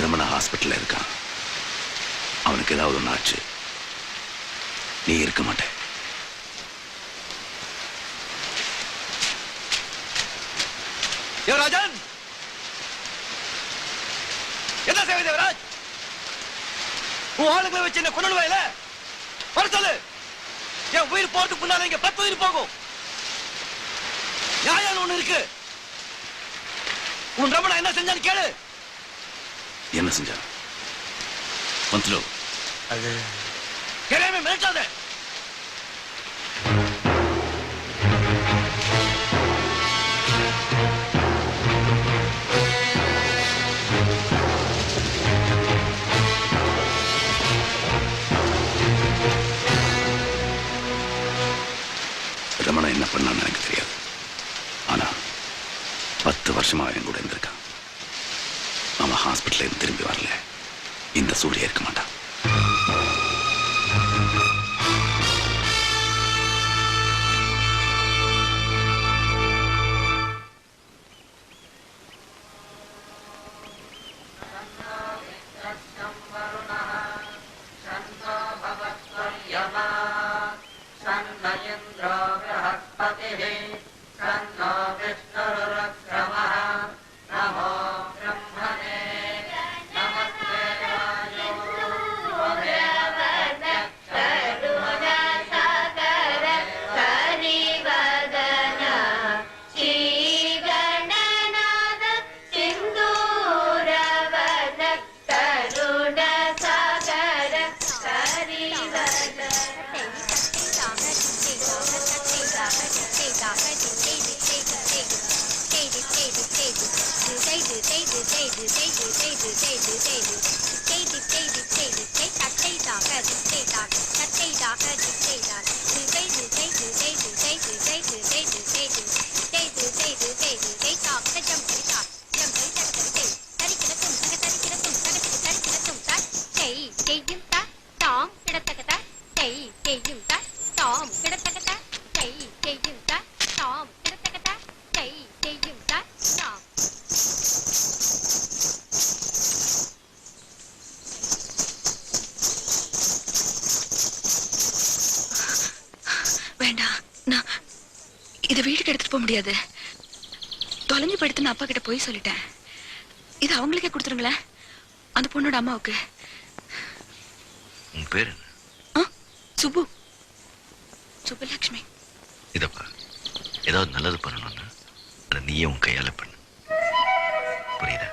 ரமணா ஹாஸ்பிட்டல்ல இருக்கான். அவனுக்கு ஏதாவது ஒன்று ஆச்சு, நீ இருக்க மாட்டே. தேவராஜன், என்ன சேவை தேவராஜ்? உன் ஆளுங்களை வச்சு என்ன கொண்டுடுவாயில? வர சொல்லு. என் உயிர் போறதுக்கு முன்னால இங்க 10 உயிர் போகும். நியாயம் ஒண்ணு இருக்கு. உன் ரமணா என்ன செஞ்சான்னு கேளு. என்ன செஞ்சா? வந்துடு. அது கேளாம மிரட்டாத. ரமணா என்ன பண்ணான்னு எனக்கு தெரியாது. ஆனா 10 வருஷமா என் கூட இருந்திருக்கான். அவன் ஹாஸ்பிட்டல்ல இருந்து திரும்பி வரல, இந்த சூரிய இருக்க மாட்டான். இதை வீட்டுக்கு எடுத்துட்டு போக முடியாது. தொலைஞ்சு படுத்துன்னு அப்பா கிட்ட போய் சொல்லிட்டேன். இது அவங்களுக்கே கொடுத்துருங்களேன், அந்த பொண்ணோட அம்மாவுக்கு. உன் பேரு சுப்பு, சுப்புலட்சுமி. இதப்பா, ஏதாவது நல்லது பண்ணணும்னா அதை நீயே உன் கையால பண்ணு, புரியுதா?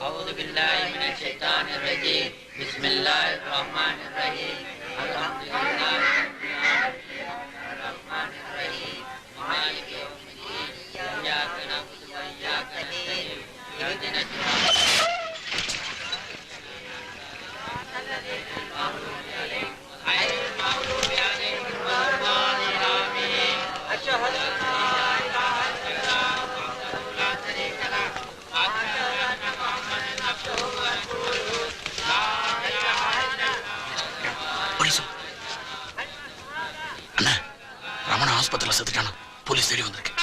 أعوذ بالله من الشيطان الرجيم بسم الله الرحمن الرحيم الحمد لله الرحمن الرحيم مالك يوم الدين إياك نعبد وإياك نستعين اهدنا الصراط الذين أنعمت عليهم غير المغضوب عليهم ولا الضالين آمين. أشهد أن لا إله إلا الله وحده لا شريك له ரமணா ஆஸ்பத்திரியில் செத்துட்டானா, போலீஸ் தேடி வந்திருக்கு.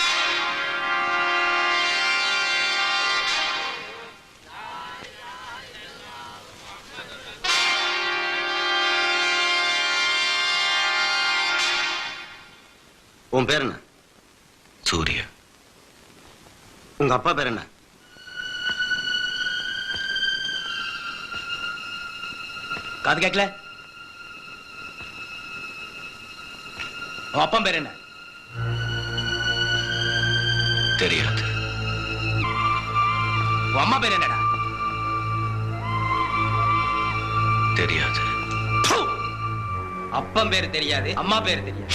உன் பேர் என்ன? சூர்யா. உங்க அப்பா பேர் என்ன? காது கேட்கல? உன் அப்பா பேர் என்ன? தெரியாது. உன் அம்மா பேர் என்னடா? தெரியாது. அப்பன் பேர் தெரியாது, அம்மா பேர் தெரியாது.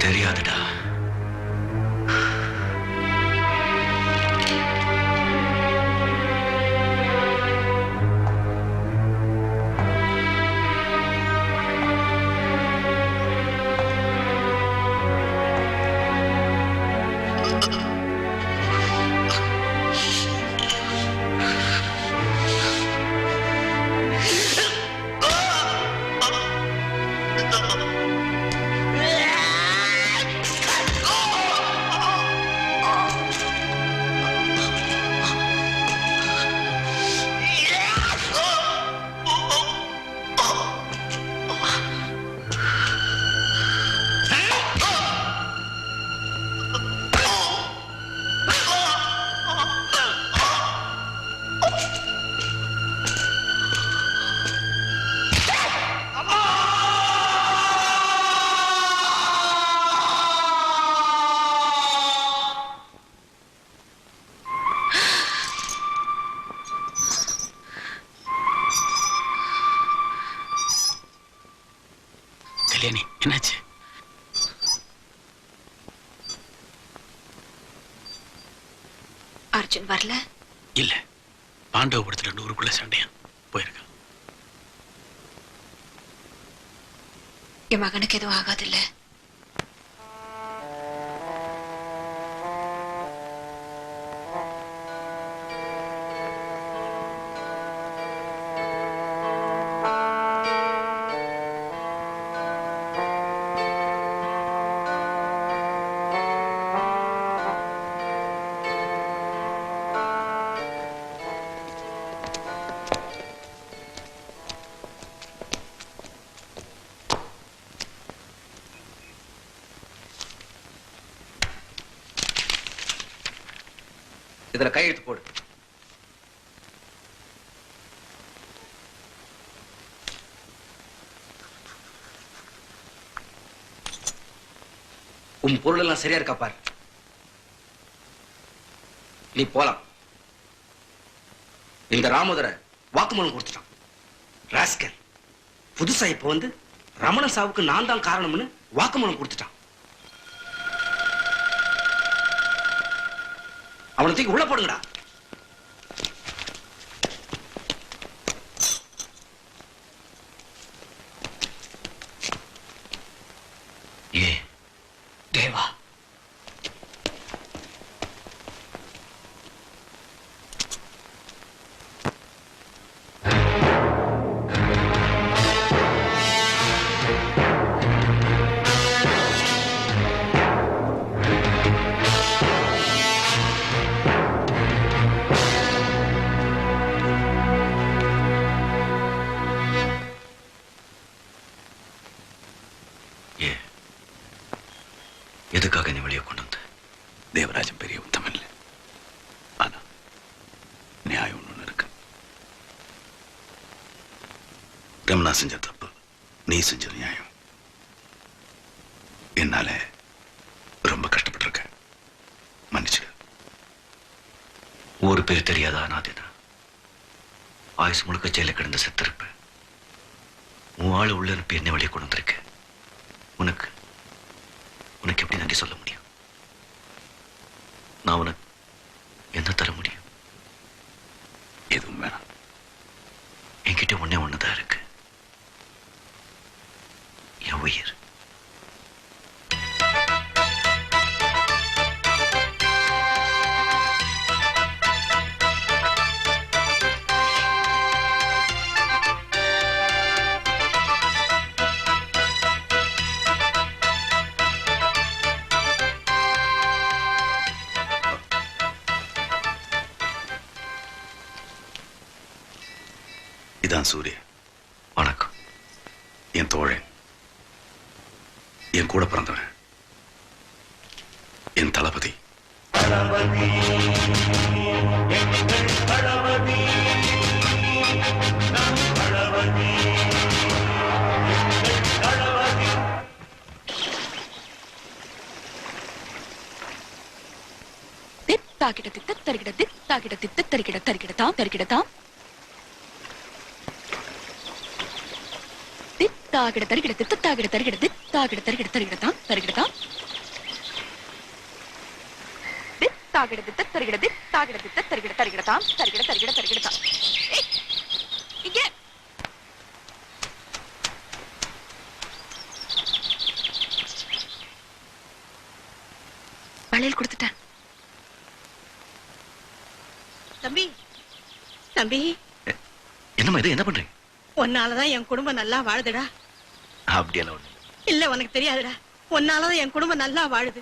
தெரியாதுடா. கல்யாணி, என்னாச்சு? அர்ஜுன் வரல? இல்ல, பாண்டவபுரத்துல 100க்குள்ள சண்டையா போயிருக்கான். என் மகனுக்கு எதுவும் ஆகாது இல்ல? இதுல கையெழுத்து போடு. உன் பொருள் எல்லாம் சரியா இருக்கா பாரு. நீ போலாம். இந்த ராமோதர வாக்குமூலம் கொடுத்துட்டான். ராஸ்கல் புதுசா இப்ப வந்து ரமண சாவுக்கு நான் தான் காரணம்னு வாக்குமூலம் கொடுத்துட்டான். அவனை தூக்கி உள்ள போடுங்கடா. ஏ தேவா, எதுக்காக நீ வெளியே கொண்டு வந்த? தேவராஜன் பெரிய உத்தமன் இல்லை, ஆனா நியாயம் ஒண்ணு இருக்கு. ரமணா செஞ்ச தப்பு, நீ செஞ்ச நியாயம். என்னால ரொம்ப கஷ்டப்பட்டிருக்க, மன்னிச்சிடு. ஒரு பேர் தெரியாத அனாதைதான். ஆயுசு முழுக்க ஜெயில கிடந்து செத்திருப்ப. உன் ஆளு உள்ள அனுப்பி என்ன வெளியே கொண்டு வந்திருக்க. உனக்கு உனக்கு எப்படி நன்றி சொல்ல முடியும்? நான் உனக்கு என்ன தர முடியும்? எதுவும் வேணாம். என்கிட்ட ஒன்னே ஒண்ணுதான் இருக்கு, என் உயிர். இதான் சூரிய, வணக்கம். என் தோழன், என் கூட பிறந்தவன், என் தளபதி. தித்தாகிட தித்த தருகிட தித்தாகிட தித்த தருகிட தருகிடத்தாம் தருகிடத்தாம் தித்தாகிட தருகிட தித்தாகிட தருகிட தித்தாகிட தருகிட தருகிடத்தாம் தருகிடத்தாம் தித்தாகிட தித்த தருகிட தித்தாகிட தித்த தருகிட தருகிடத்தாம் தருகிட தருகிட தருகிடத்தாம். இங்கே வளையல் கொடுத்துட்டேன். தம்பி தம்பி, என்னம்மா இது, என்ன பண்றீங்க? உன்னாலதான் என் குடும்பம் நல்லா வாழுதுடா. அப்படியெல்லாம் ஒண்ணு இல்ல உனக்கு தெரியாதுடா, உன்னாலதான் என் குடும்பம் நல்லா வாழுது.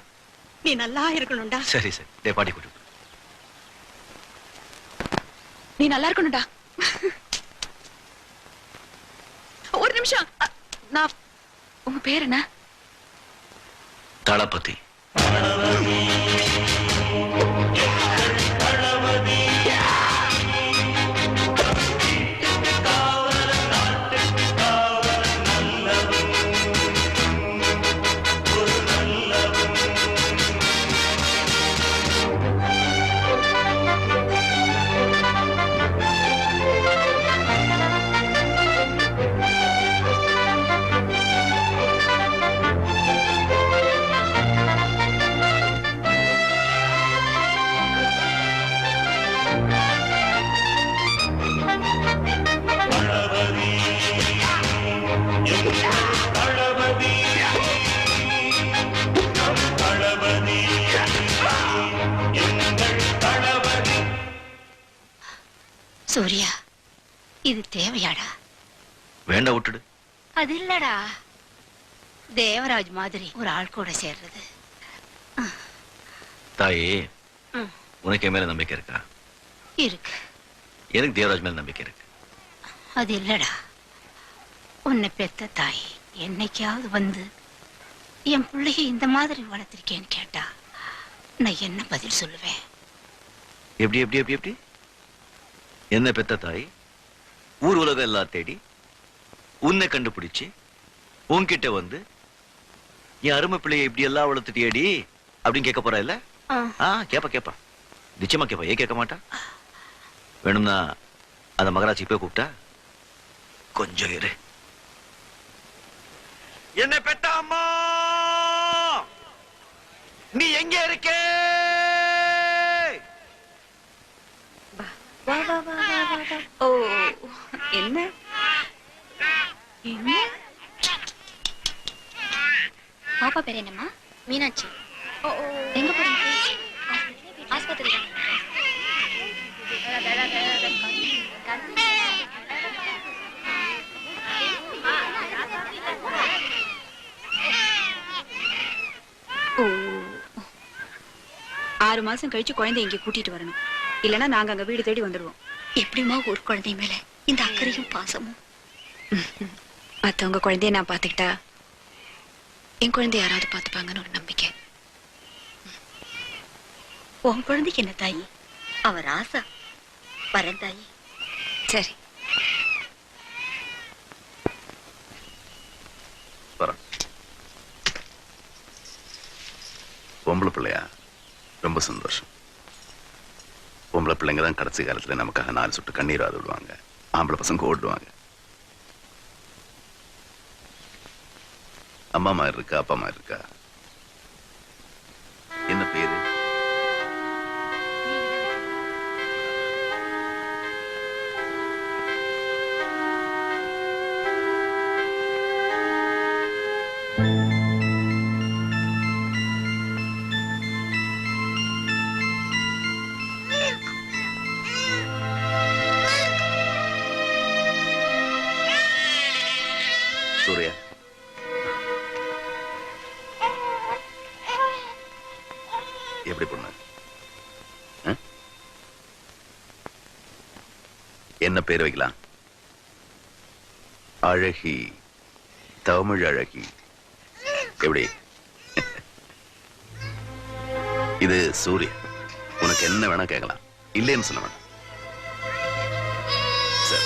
நீ நல்லா இருக்கணும்டா. சரி சரி, டே பாட்டி கூட்டு. நீ நல்லா இருக்கணும்டா. ஒரு நிமிஷம், நான் உங்க பேர் என்ன? தளபதி. சூர்யா, இது தேவையாடா? வேண்டாம், விட்டுடு. அது இல்லடா, தேவராஜ் மாதிரி ஒரு ஆள் கூட சேர்றது. தாயே, ம். உனக்கு என் மேல நம்பிக்கை இருக்கா? இருக்கு. எனக்கு தேவராஜ் மேல நம்பிக்கை இருக்கு. அது இல்லடா, உன்னை பெத்த தாய் என்னைக்காவது வந்து என் பிள்ளைய இந்த மாதிரி வளர்த்திருக்கேன்னு கேட்டா நான் என்ன பதில் சொல்லுவேன்? எப்படி எப்படி எப்படி எப்படி? என்ன பெத்த தாய் ஊர் உலகம் எல்லாம் தேடி உன்னை கண்டுபிடிச்சு உன்கிட்ட வந்து என் அருமை பிள்ளையை இப்படி எல்லாம் வளர்த்துட்டியடி அப்படின்னு கேட்க போறா இல்ல? கேப்பா கேப்பா, நிச்சயமா கேப்பா. ஏன் கேட்க மாட்டா? வேணும்னா அந்த மகராட்சி போய் கூப்பிட்டா கொஞ்சம் இரு. என்ன பெத்த அம்மா, நீ எங்க இருக்க? ஓ, என்ன என்ன? பாப்பா பேர் என்னம்மா? மீனாட்சி. எங்க போறீங்க? ஆஸ்பத்திரி. ஓ, 6 மாசம் கழிச்சு குழந்தை இங்க கூட்டிட்டு வரணும். இல்லனா நாங்க அங்க வீடு தேடி வந்துடுவோம். எப்படிமா ஒரு குழந்தை மேல இந்த அக்கறையும் பாசமும்? மத்தவங்க குழந்தைய நான் பாத்துக்கிட்டா என் குழந்தை யாராவது பாத்துப்பாங்கன்னு ஒரு நம்பிக்கை. உன் குழந்தைக்கு என்ன தாயி? அவர் ஆசா வரேன் தாயி. சரி, வரேன். பொம்பளை பிள்ளையா? ரொம்ப சந்தோஷம். பொம்பளை பிள்ளைங்க தான் கடைசி காலத்துல நமக்காக 4 சொட்டு கண்ணீர் ஆது விடுவாங்க. ஆம்பளை பசங்க ஓடுவாங்க. அம்மா மாதிரி இருக்கா, அப்பா மாதிரி இருக்கா? என்ன பேரு? சூர்யா. எப்படி பொண்ணு? என்ன பேர் வைக்கலாம்? அழகி, தமிழ் அழகி. எப்படி? இது சூரிய. உனக்கு என்ன வேணா கேட்கலாம், இல்லைன்னு சொல்ல வேண்டாம். சரி.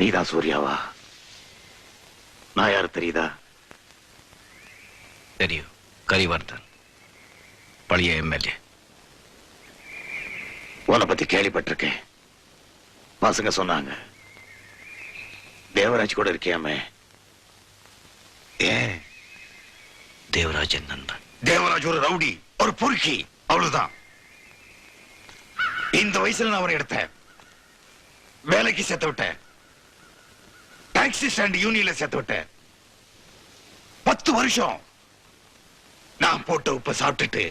நீதான் சூர்யாவா? நான் யாரு தெரியுதா? தெரியும், கரிவர்தன், பழைய எம்எல்ஏ. உன்னை பத்தி கேள்விப்பட்டிருக்கேன். பசங்க சொன்னாங்க தேவராஜ் கூட இருக்கியாமே. ஏன்? தேவராஜன் நண்பன். தேவராஜ் ஒரு ரவுடி, ஒரு பொறுக்கி, அவ்வளவுதான். இந்த வயசுல நான் அவரை எடுத்தேன், வேலைக்கு சேர்த்து விட்டேன், டாக்ஸி ஸ்டாண்ட் யூனியன்ல சேர்த்து விட்டேன். 10 வருஷம் நான் போட்ட உப்ப சாப்பிட்டுட்டு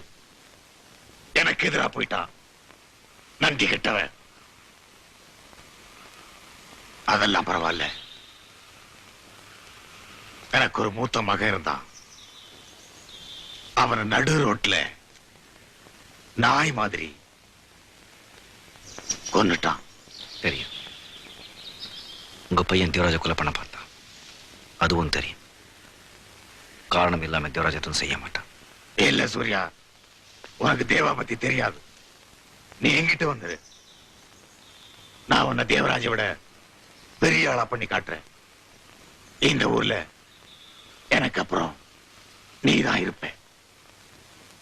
எனக்கு எதிரா போயிட்டான். நன்றி கெட்டவன். அதெல்லாம் பரவாயில்ல. எனக்கு ஒரு மூத்த மகன் இருந்தான். அவனை நடு ரோட்ல நாய் மாதிரி கொன்னுட்டான். தெரியும், உங்க பையன் தேவராஜ கொலை பண்ண பார்த்தான். அதுவும் தெரியும். காரணம் இல்லாம தேவராஜத்தும் செய்ய மாட்டான். இல்ல சூர்யா, உனக்கு தேவா பத்தி தெரியாது. நீ எங்கிட்ட வந்துரு, நான் உன்னை தேவராஜை விட பெரிய ஆளா பண்ணி காட்டுறேன். இந்த ஊர்ல எனக்கு அப்புறம் நீதான் இருப்ப.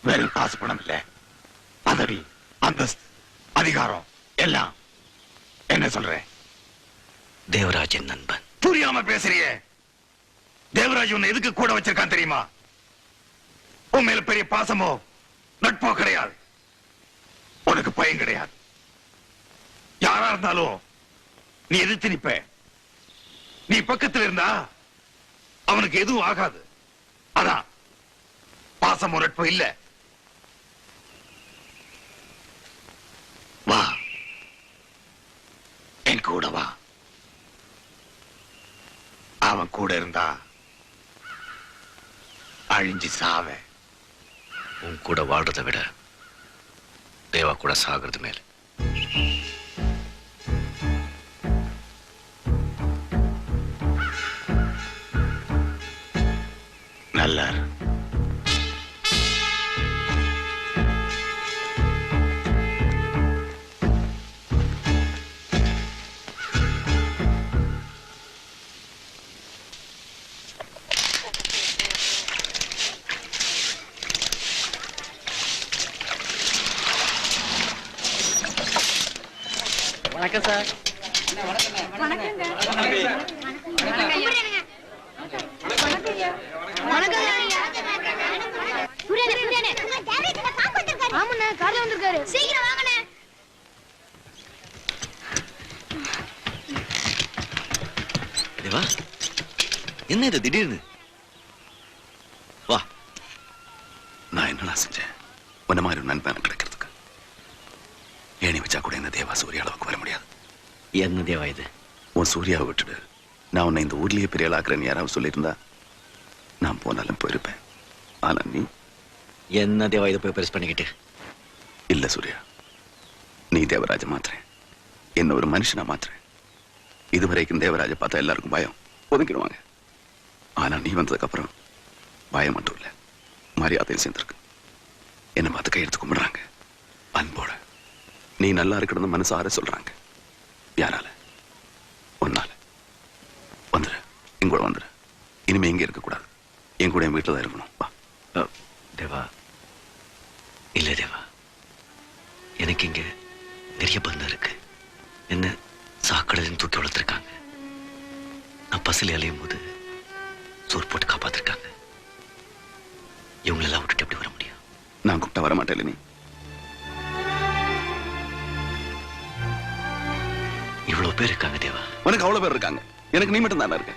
வெறும் காசு பணம் இல்ல, பதவி, அந்தஸ்து, அதிகாரம் எல்லாம். என்ன சொல்ற? தேவராஜன் நண்பன். புரியாம பேசுறியே. தேவராஜ் உன்னை எதுக்கு கூட வச்சிருக்கான் தெரியுமா? உன் மேல பெரிய பாசமோ நட்போ கிடையாது. உனக்கு பயம் கிடையாது. யாரா இருந்தாலும் நீ எதிர்த்து நிப்ப. நீ பக்கத்துல இருந்தா அவனுக்கு எதுவும் ஆகாது. அதான் பாசமோ நட்போ இல்ல. வா, என் கூட வா. அவன் கூட இருந்தா அழிஞ்சு சாவ. உன் கூட வாழ்றதை விட தேவா கூட சாகிறது மேல. நல்லா இரு. வணக்கம் சார். தேவா, என்ன இது திடீர்னு? வா. நான் என்னடா செஞ்சேன் உன்ன மாதிரி ஒரு நண்பன் கிடைக்கிறதுக்கு? ஏணி வச்சா கூட இந்த தேவா சூரிய அளவுக்கு வர முடியாது. என்ன தேவா இது? உன் சூர்யாவை விட்டுடு, நான் உன்னை இந்த ஊர்லயே பெரிய ஆளாக்குறேன்னு யாராவது சொல்லியிருந்தா நான் போனாலும் போயிருப்பேன். ஆனா நீ என்ன தேவா இதை போய் பெருசு பண்ணிக்கிட்டு? இல்ல சூர்யா, நீ தேவராஜ மாத்துறேன், என்ன ஒரு மனுஷனா மாத்துறேன். இதுவரைக்கும் தேவராஜ பார்த்தா எல்லாருக்கும் பயம், ஒதுக்கிடுவாங்க. ஆனா நீ வந்ததுக்கு அப்புறம் பயம் மட்டும் இல்ல, மரியாதையும் சேர்ந்திருக்கு. என்ன பார்த்து கையெடுத்து கும்பிடுறாங்க அன்போட. நீ நல்லா இருக்கணும்னு மனசார சொல்றாங்க. யாரால? ஒன்னால. வந்துரு, இங்கூட வந்துரு. இனிமே இங்க இருக்க கூடாது. என் கூட என் வீட்டில் தான் இருக்கணும். வா. தேவா, இல்ல தேவா, எனக்கு இங்க நிறைய பந்தம் இருக்கு. என்ன சாக்கடையில தூக்கி வளர்த்துருக்காங்க. நான் பசில அலையும் போது சோறு போட்டு காப்பாத்திருக்காங்க. இவங்களெல்லாம் விட்டுட்டு எப்படி வர முடியும்? நான் கூப்பிட்டா வர மாட்டேன். நீ இவ்வளவு பேர் இருக்காங்க தேவா. உனக்கு அவ்வளவு பேர் இருக்காங்க, எனக்கு நீ மட்டும் தானே இருக்க.